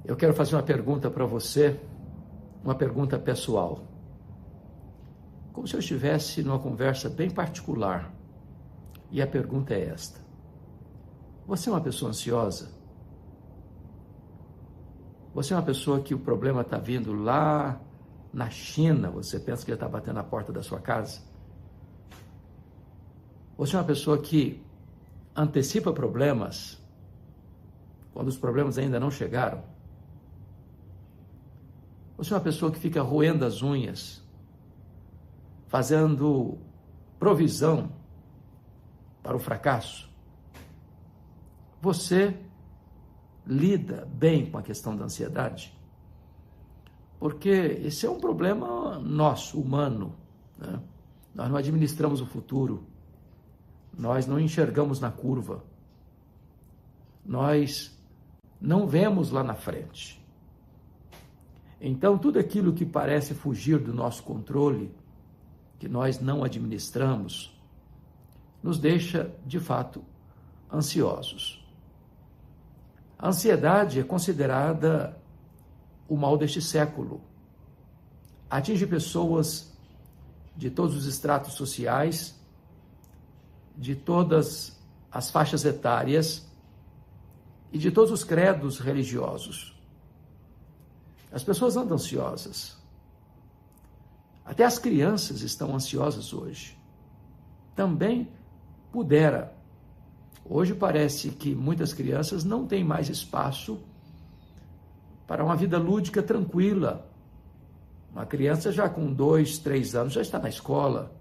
Eu quero fazer uma pergunta para você, uma pergunta pessoal. Como se eu estivesse numa conversa bem particular. E a pergunta é esta: você é uma pessoa ansiosa? Você é uma pessoa que o problema está vindo lá na China, você pensa que já está batendo na porta da sua casa? Você é uma pessoa que antecipa problemas quando os problemas ainda não chegaram? Você é uma pessoa que fica roendo as unhas, fazendo provisão para o fracasso? Você lida bem com a questão da ansiedade? Porque esse é um problema nosso, humano, né? Nós não administramos o futuro, nós não enxergamos na curva, nós não vemos lá na frente. Então, tudo aquilo que parece fugir do nosso controle, que nós não administramos, nos deixa, de fato, ansiosos. A ansiedade é considerada o mal deste século. Atinge pessoas de todos os estratos sociais, de todas as faixas etárias e de todos os credos religiosos. As pessoas andam ansiosas. Até as crianças estão ansiosas hoje. Também pudera. Hoje parece que muitas crianças não têm mais espaço para uma vida lúdica tranquila. Uma criança já com 2, 3 anos já está na escola.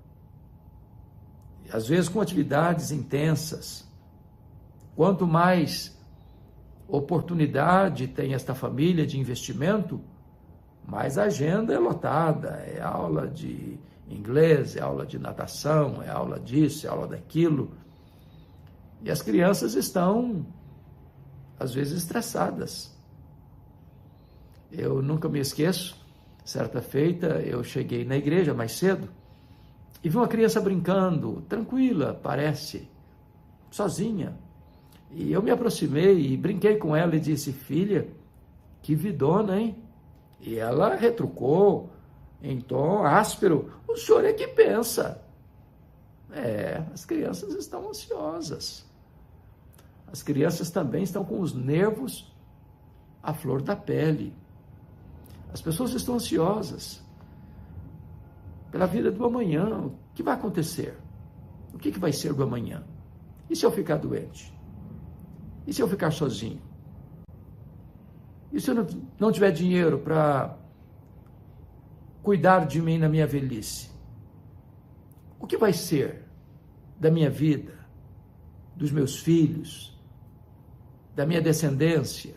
Às vezes com atividades intensas. Quanto mais oportunidade tem esta família de investimento, mais a agenda é lotada, é aula de inglês, é aula de natação, é aula disso, é aula daquilo. E as crianças estão, às vezes, estressadas. Eu nunca me esqueço, certa feita, eu cheguei na igreja mais cedo e vi uma criança brincando, tranquila, parece, sozinha. E eu me aproximei e brinquei com ela e disse: filha, que vidona, hein? E ela retrucou em tom áspero: o senhor é que pensa. As crianças estão ansiosas. As crianças também estão com os nervos à flor da pele. As pessoas estão ansiosas pela vida do amanhã. O que vai acontecer? O que vai ser do amanhã? E se eu ficar doente? E se eu ficar sozinho? E se eu não tiver dinheiro para cuidar de mim na minha velhice? O que vai ser da minha vida, dos meus filhos, da minha descendência?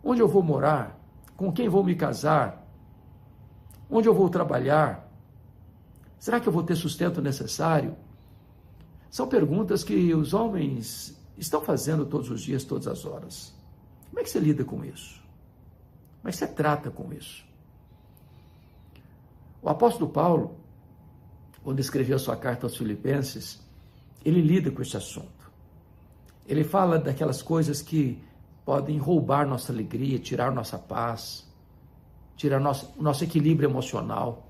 Onde eu vou morar? Com quem vou me casar? Onde eu vou trabalhar? Será que eu vou ter sustento necessário? São perguntas que os homens estão fazendo todos os dias, todas as horas. Como é que você lida com isso? Como é que você trata com isso? O apóstolo Paulo, quando escreveu a sua carta aos Filipenses, ele lida com esse assunto. Ele fala daquelas coisas que podem roubar nossa alegria, tirar nossa paz, tirar nosso equilíbrio emocional.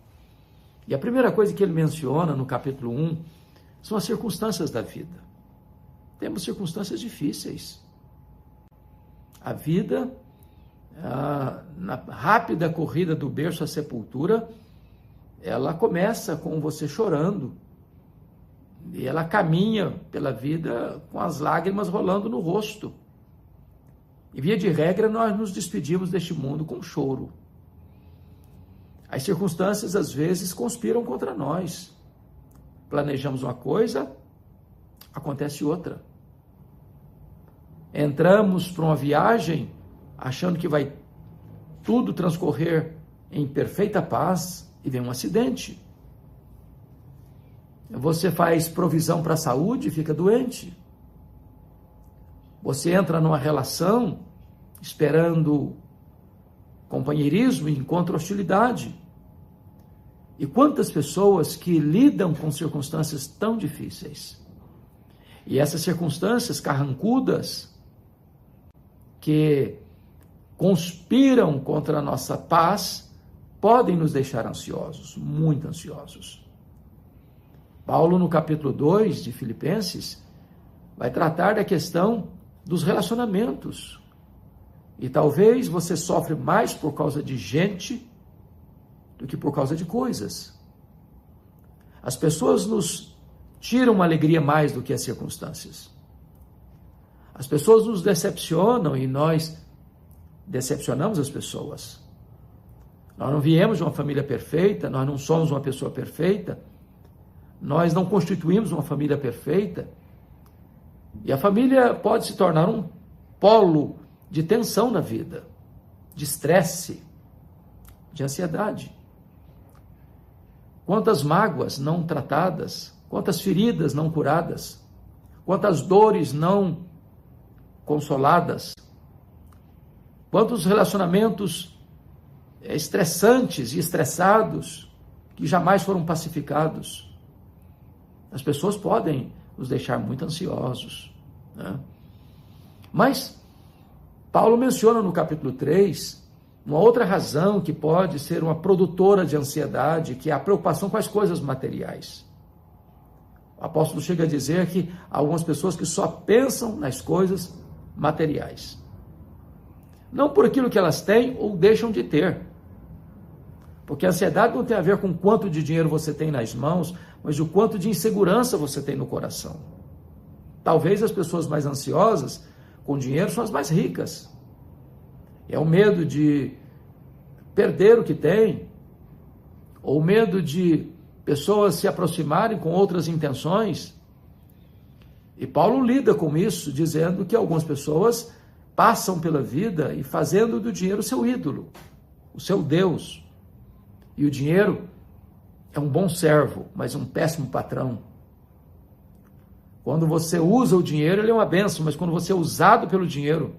E a primeira coisa que ele menciona no capítulo 1 são as circunstâncias da vida. Temos circunstâncias difíceis. A vida, na rápida corrida do berço à sepultura, ela começa com você chorando. E ela caminha pela vida com as lágrimas rolando no rosto. E via de regra, nós nos despedimos deste mundo com choro. As circunstâncias, às vezes, conspiram contra nós. Planejamos uma coisa, acontece outra. Entramos para uma viagem achando que vai tudo transcorrer em perfeita paz e vem um acidente. Você faz provisão para a saúde e fica doente. Você entra numa relação esperando companheirismo e encontra hostilidade. E quantas pessoas que lidam com circunstâncias tão difíceis. E essas circunstâncias carrancudas, que conspiram contra a nossa paz, podem nos deixar ansiosos, muito ansiosos. Paulo, no capítulo 2 de Filipenses, vai tratar da questão dos relacionamentos. E talvez você sofre mais por causa de gente do que por causa de coisas. As pessoas nos tiram uma alegria mais do que as circunstâncias. As pessoas nos decepcionam e nós decepcionamos as pessoas. Nós não viemos de uma família perfeita, nós não somos uma pessoa perfeita, nós não constituímos uma família perfeita. E a família pode se tornar um polo de tensão na vida, de estresse, de ansiedade. Quantas mágoas não tratadas, quantas feridas não curadas, quantas dores não consoladas, quantos relacionamentos estressantes e estressados que jamais foram pacificados. As pessoas podem nos deixar muito ansiosos, né? Mas Paulo menciona no capítulo 3 uma outra razão que pode ser uma produtora de ansiedade, que é a preocupação com as coisas materiais. O apóstolo chega a dizer que há algumas pessoas que só pensam nas coisas materiais. Não por aquilo que elas têm ou deixam de ter. Porque a ansiedade não tem a ver com quanto de dinheiro você tem nas mãos, mas o quanto de insegurança você tem no coração. Talvez as pessoas mais ansiosas com dinheiro são as mais ricas. É o medo de perder o que tem, ou o medo de pessoas se aproximarem com outras intenções. E Paulo lida com isso, dizendo que algumas pessoas passam pela vida e fazendo do dinheiro o seu ídolo, o seu Deus. E o dinheiro é um bom servo, mas um péssimo patrão. Quando você usa o dinheiro, ele é uma bênção, mas quando você é usado pelo dinheiro,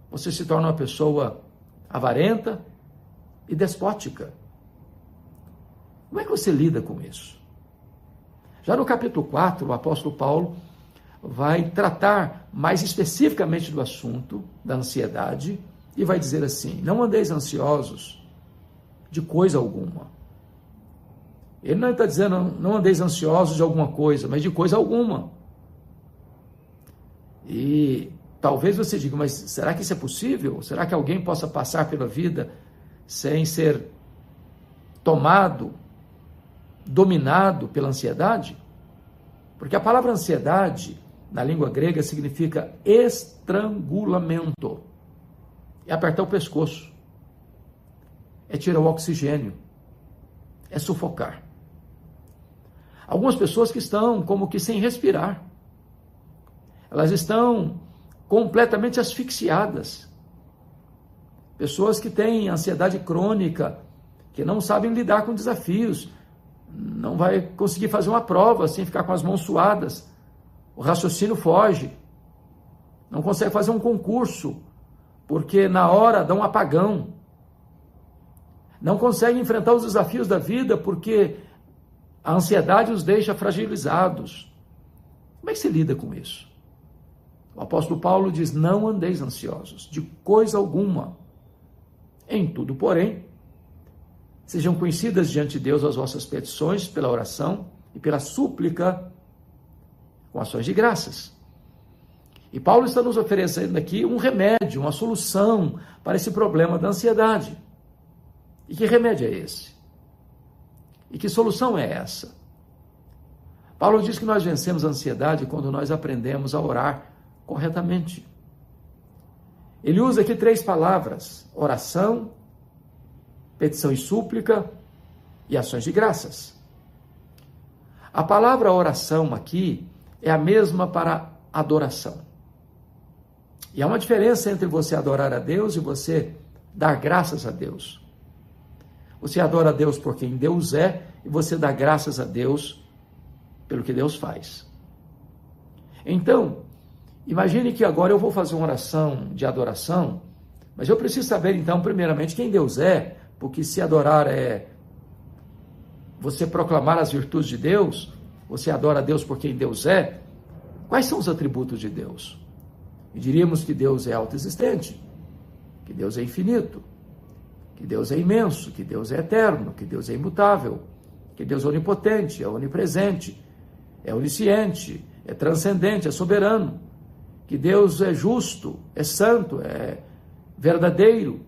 você se torna uma pessoa avarenta e despótica. Como é que você lida com isso? Já no capítulo 4, o apóstolo Paulo vai tratar mais especificamente do assunto da ansiedade e vai dizer assim: não andeis ansiosos de coisa alguma. Ele não está dizendo não andeis ansiosos de alguma coisa, mas de coisa alguma. E talvez você diga, mas será que isso é possível? Será que alguém possa passar pela vida sem ser tomado, dominado pela ansiedade? Porque a palavra ansiedade, na língua grega, significa estrangulamento. É apertar o pescoço. É tirar o oxigênio. É sufocar. Algumas pessoas que estão como que sem respirar. Elas estão completamente asfixiadas. Pessoas que têm ansiedade crônica, que não sabem lidar com desafios, não vai conseguir fazer uma prova sem ficar com as mãos suadas. O raciocínio foge. Não consegue fazer um concurso, porque na hora dá um apagão. Não consegue enfrentar os desafios da vida, porque a ansiedade os deixa fragilizados. Como é que se lida com isso? O apóstolo Paulo diz: não andeis ansiosos de coisa alguma. Em tudo, porém, sejam conhecidas diante de Deus as vossas petições pela oração e pela súplica com ações de graças. E Paulo está nos oferecendo aqui um remédio, uma solução para esse problema da ansiedade. E que remédio é esse? E que solução é essa? Paulo diz que nós vencemos a ansiedade quando nós aprendemos a orar corretamente. Ele usa aqui 3 palavras: oração, petição e súplica e ações de graças. A palavra oração aqui é a mesma para adoração. E há uma diferença entre você adorar a Deus e você dar graças a Deus. Você adora a Deus por quem Deus é e você dá graças a Deus pelo que Deus faz. Então, imagine que agora eu vou fazer uma oração de adoração, mas eu preciso saber então, primeiramente, quem Deus é, porque se adorar é você proclamar as virtudes de Deus, você adora a Deus por quem Deus é. Quais são os atributos de Deus? E diríamos que Deus é autoexistente, que Deus é infinito, que Deus é imenso, que Deus é eterno, que Deus é imutável, que Deus é onipotente, é onipresente, é onisciente, é transcendente, é soberano, que Deus é justo, é santo, é verdadeiro,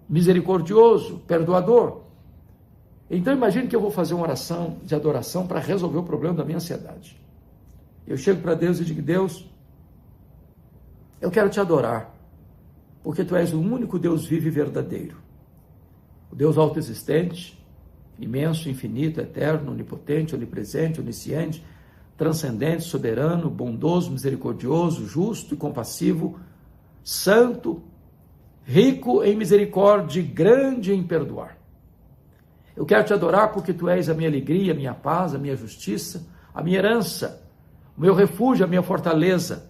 misericordioso, perdoador. Então imagine que eu vou fazer uma oração de adoração para resolver o problema da minha ansiedade. Eu chego para Deus e digo: Deus, eu quero te adorar, porque tu és o único Deus vivo e verdadeiro. O Deus autoexistente, imenso, infinito, eterno, onipotente, onipresente, onisciente, transcendente, soberano, bondoso, misericordioso, justo e compassivo, santo, rico em misericórdia e grande em perdoar. Eu quero te adorar porque tu és a minha alegria, a minha paz, a minha justiça, a minha herança, o meu refúgio, a minha fortaleza,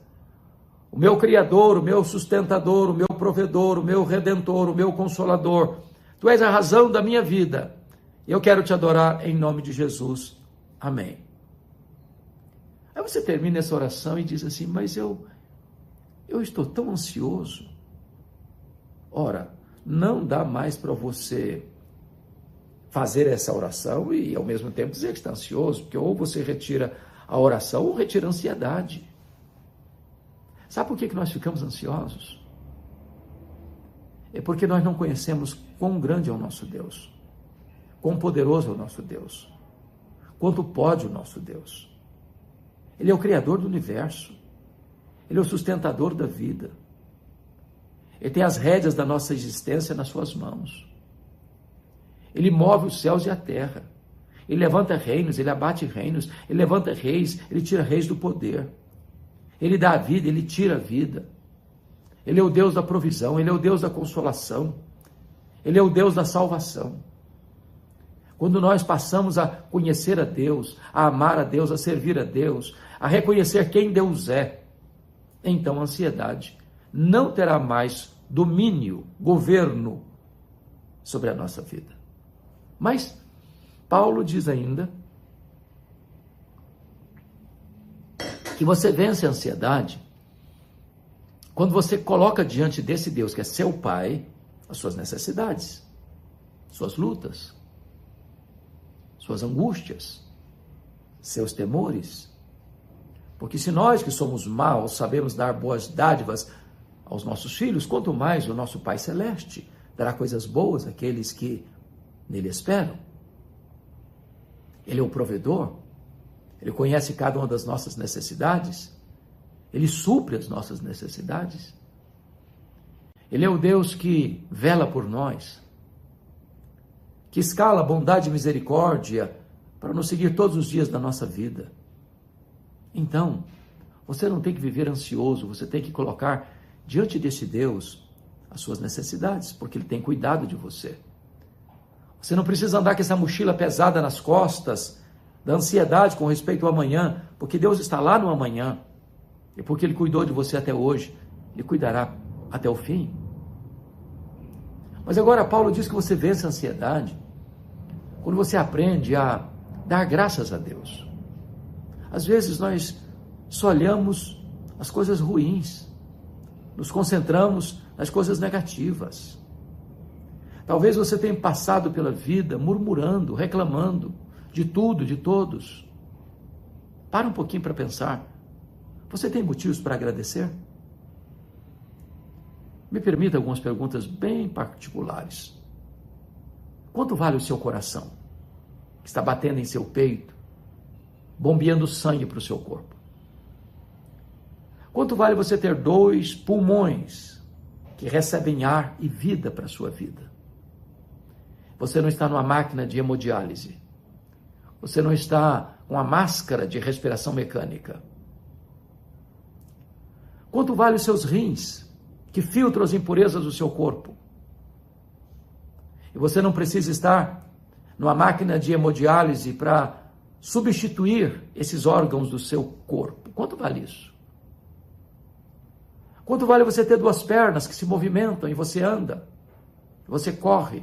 o meu criador, o meu sustentador, o meu provedor, o meu redentor, o meu consolador. Tu és a razão da minha vida. Eu quero te adorar em nome de Jesus. Amém. Aí você termina essa oração e diz assim: mas eu estou tão ansioso. Ora, não dá mais para você fazer essa oração e ao mesmo tempo dizer que está ansioso, porque ou você retira a oração ou retira a ansiedade. Sabe por que nós ficamos ansiosos? É porque nós não conhecemos quão grande é o nosso Deus, quão poderoso é o nosso Deus, quanto pode o nosso Deus. Ele é o Criador do universo, Ele é o sustentador da vida, Ele tem as rédeas da nossa existência nas suas mãos. Ele move os céus e a terra, Ele levanta reinos, Ele abate reinos, Ele levanta reis, Ele tira reis do poder, Ele dá a vida, Ele tira a vida. Ele é o Deus da provisão, Ele é o Deus da consolação, Ele é o Deus da salvação. Quando nós passamos a conhecer a Deus, a amar a Deus, a servir a Deus, a reconhecer quem Deus é, então a ansiedade não terá mais domínio, governo sobre a nossa vida. Mas Paulo diz ainda que você vence a ansiedade quando você coloca diante desse Deus, que é seu Pai, as suas necessidades, suas lutas, suas angústias, seus temores. Porque se nós que somos maus sabemos dar boas dádivas aos nossos filhos, quanto mais o nosso Pai Celeste dará coisas boas àqueles que nele esperam. Ele é o provedor, Ele conhece cada uma das nossas necessidades, Ele supre as nossas necessidades. Ele é o Deus que vela por nós, que escala bondade e misericórdia para nos seguir todos os dias da nossa vida. Então, você não tem que viver ansioso, você tem que colocar diante desse Deus as suas necessidades, porque Ele tem cuidado de você. Você não precisa andar com essa mochila pesada nas costas, da ansiedade com respeito ao amanhã, porque Deus está lá no amanhã. E porque Ele cuidou de você até hoje, Ele cuidará até o fim. Mas agora Paulo diz que você vence a ansiedade quando você aprende a dar graças a Deus. Às vezes nós só olhamos as coisas ruins, nos concentramos nas coisas negativas. Talvez você tenha passado pela vida murmurando, reclamando de tudo, de todos. Para um pouquinho para pensar. Você tem motivos para agradecer? Me permita algumas perguntas bem particulares. Quanto vale o seu coração, que está batendo em seu peito, bombeando sangue para o seu corpo? Quanto vale você ter 2 pulmões que recebem ar e vida para a sua vida? Você não está numa máquina de hemodiálise. Você não está com a máscara de respiração mecânica. Quanto vale os seus rins, que filtram as impurezas do seu corpo? E você não precisa estar numa máquina de hemodiálise para substituir esses órgãos do seu corpo. Quanto vale isso? Quanto vale você ter 2 pernas que se movimentam e você anda, você corre?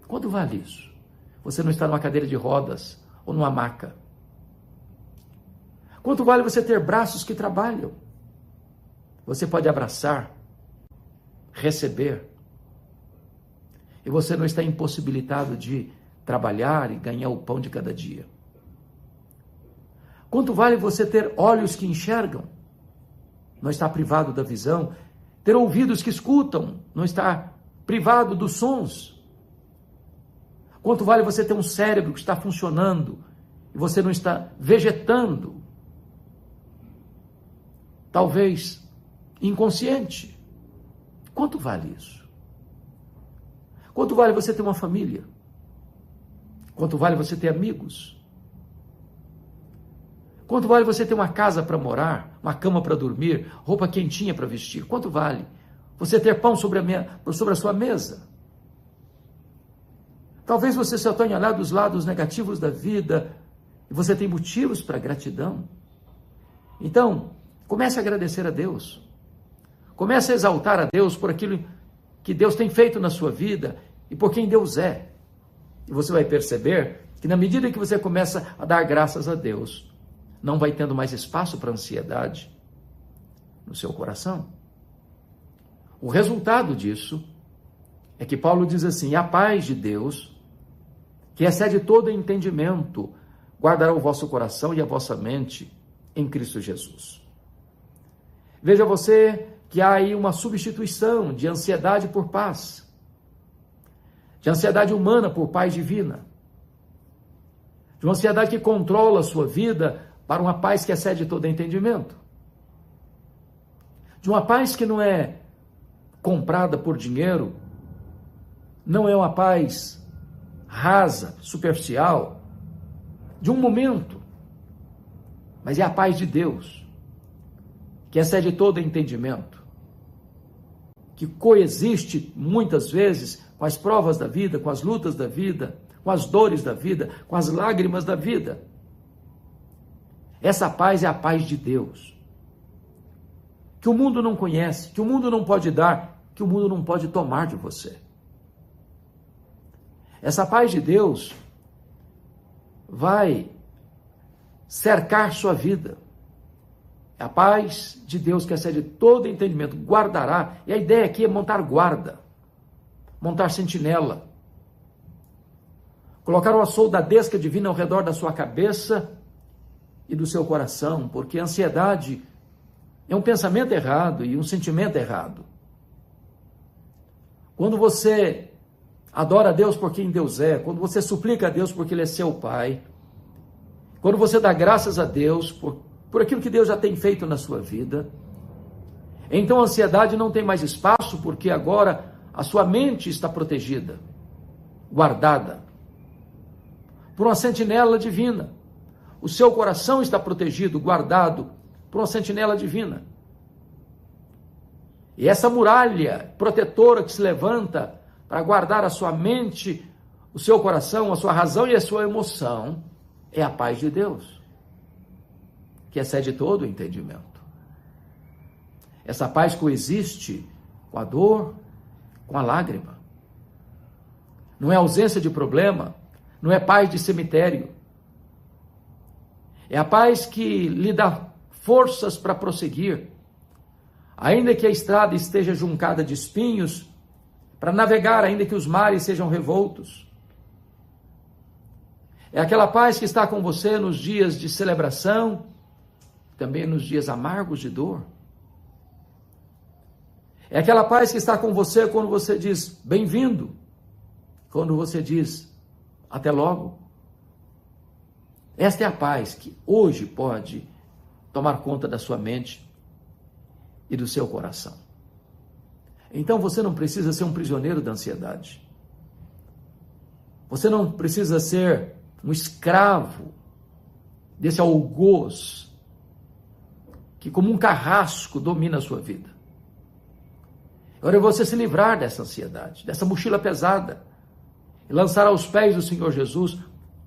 Quanto vale isso? Você não está numa cadeira de rodas ou numa maca. Quanto vale você ter braços que trabalham? Você pode abraçar, receber. E você não está impossibilitado de trabalhar e ganhar o pão de cada dia. Quanto vale você ter olhos que enxergam? Não está privado da visão. Ter ouvidos que escutam? Não está privado dos sons. Quanto vale você ter um cérebro que está funcionando e você não está vegetando? Talvez inconsciente. Quanto vale isso? Quanto vale você ter uma família? Quanto vale você ter amigos? Quanto vale você ter uma casa para morar, uma cama para dormir, roupa quentinha para vestir? Quanto vale você ter pão sobre a sua mesa? Talvez você só tenha olhado os lados negativos da vida e você tem motivos para gratidão. Então, comece a agradecer a Deus. Comece a exaltar a Deus por aquilo que Deus tem feito na sua vida e por quem Deus é. E você vai perceber que na medida que você começa a dar graças a Deus, não vai tendo mais espaço para ansiedade no seu coração. O resultado disso é que Paulo diz assim: a paz de Deus, que excede todo entendimento, guardará o vosso coração e a vossa mente em Cristo Jesus. Veja você que há aí uma substituição de ansiedade por paz, de ansiedade humana por paz divina, de uma ansiedade que controla a sua vida para uma paz que excede todo entendimento, de uma paz que não é comprada por dinheiro, não é uma paz rasa, superficial, de um momento, mas é a paz de Deus, que excede todo entendimento, que coexiste muitas vezes com as provas da vida, com as lutas da vida, com as dores da vida, com as lágrimas da vida. Essa paz é a paz de Deus, que o mundo não conhece, que o mundo não pode dar, que o mundo não pode tomar de você. Essa paz de Deus vai cercar sua vida. A paz de Deus que excede todo entendimento, guardará. E a ideia aqui é montar guarda, montar sentinela, colocar uma soldadesca divina ao redor da sua cabeça e do seu coração, porque a ansiedade é um pensamento errado e um sentimento errado. Quando você adora a Deus por quem Deus é, quando você suplica a Deus porque Ele é seu Pai, quando você dá graças a Deus por aquilo que Deus já tem feito na sua vida, então a ansiedade não tem mais espaço, porque agora a sua mente está protegida, guardada por uma sentinela divina. O seu coração está protegido, guardado por uma sentinela divina. E essa muralha protetora que se levanta para guardar a sua mente, o seu coração, a sua razão e a sua emoção, é a paz de Deus, que excede todo o entendimento. Essa paz coexiste com a dor, com a lágrima. Não é ausência de problema, não é paz de cemitério. É a paz que lhe dá forças para prosseguir, ainda que a estrada esteja juncada de espinhos, para navegar, ainda que os mares sejam revoltos. É aquela paz que está com você nos dias de celebração, também nos dias amargos de dor. É aquela paz que está com você quando você diz bem-vindo, quando você diz até logo. Esta é a paz que hoje pode tomar conta da sua mente e do seu coração. Então você não precisa ser um prisioneiro da ansiedade. Você não precisa ser um escravo desse algoz que como um carrasco domina a sua vida. Agora é você se livrar dessa ansiedade, dessa mochila pesada, e lançar aos pés do Senhor Jesus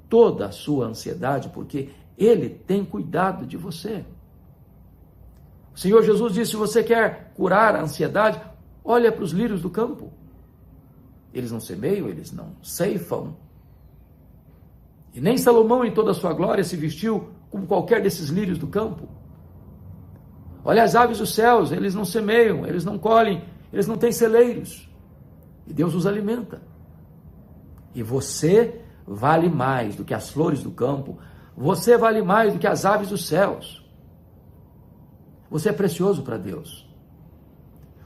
toda a sua ansiedade, porque Ele tem cuidado de você. O Senhor Jesus disse: se você quer curar a ansiedade, olha para os lírios do campo. Eles não semeiam, eles não ceifam. E nem Salomão, em toda a sua glória, se vestiu como qualquer desses lírios do campo. Olha as aves dos céus, eles não semeiam, eles não colhem eles não têm celeiros, e Deus os alimenta. E você vale mais do que as flores do campo, você vale mais do que as aves dos céus. Você é precioso para Deus.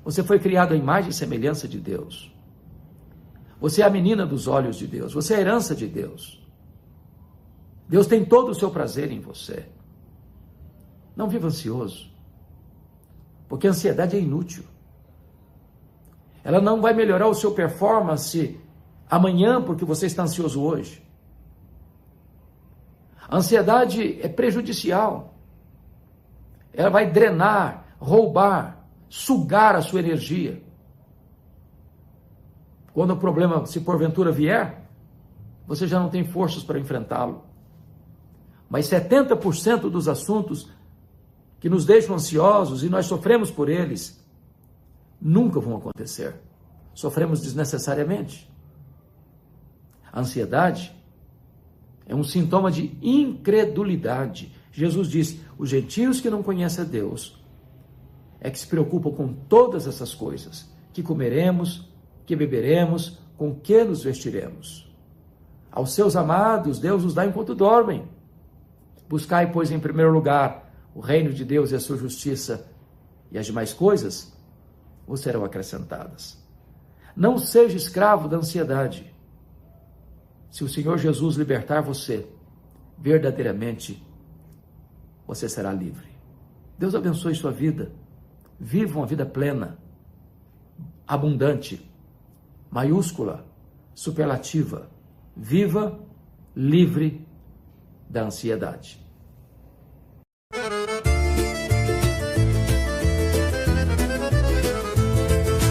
Você foi criado à imagem e semelhança de Deus. Você é a menina dos olhos de Deus, você é a herança de Deus. Deus tem todo o seu prazer em você. Não viva ansioso, porque a ansiedade é inútil. Ela não vai melhorar o seu performance amanhã porque você está ansioso hoje. A ansiedade é prejudicial. Ela vai drenar, roubar, sugar a sua energia. Quando o problema, se porventura vier, você já não tem forças para enfrentá-lo. Mas 70% dos assuntos que nos deixam ansiosos e nós sofremos por eles, nunca vão acontecer. Sofremos desnecessariamente. A ansiedade é um sintoma de incredulidade. Jesus disse, os gentios que não conhecem a Deus é que se preocupam com todas essas coisas, que comeremos, que beberemos, com que nos vestiremos. Aos seus amados, Deus os dá enquanto dormem. Buscai, pois, em primeiro lugar o reino de Deus e a sua justiça, e as demais coisas vos serão acrescentadas. Não seja escravo da ansiedade. Se o Senhor Jesus libertar você, verdadeiramente, você será livre. Deus abençoe sua vida. Viva uma vida plena, abundante, maiúscula, superlativa. Viva livre da ansiedade.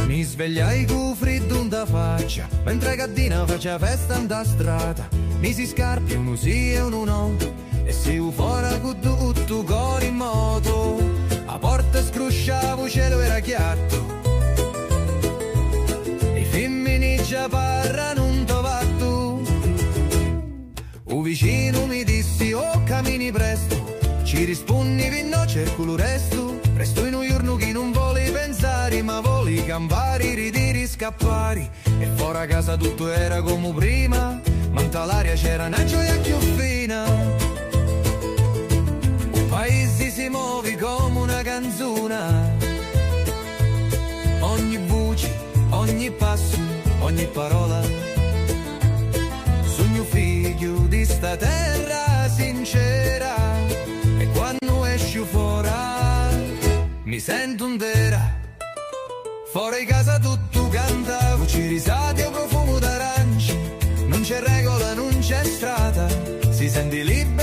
Mi svegliai con freddo da faccia, mentre Gaddina faccia festa da strada. Misi scarpe, uno sì e uno no, e si fuori con tutto cuore in moto. A porta scrusciavo, cielo era chiatto, e femmini già parlano un tovatto. Un vicino mi dissi, oh cammini presto, ci rispondi che no, cerco lo resto. Resto in un giorno che non vuole pensare, ma vuole campare, ridere, scappare. E fuori a casa tutto era come prima, ma in l'aria c'era una gioia più fina. Un paese si muove come una canzone, ogni voce, ogni passo, ogni parola. Sogno figlio di sta terra sincera, e quando esci fuori mi sento intera. Fuori casa tutto canta, voci risate o profumo d'arancia. Non c'è regola, non c'è strada, si sente libero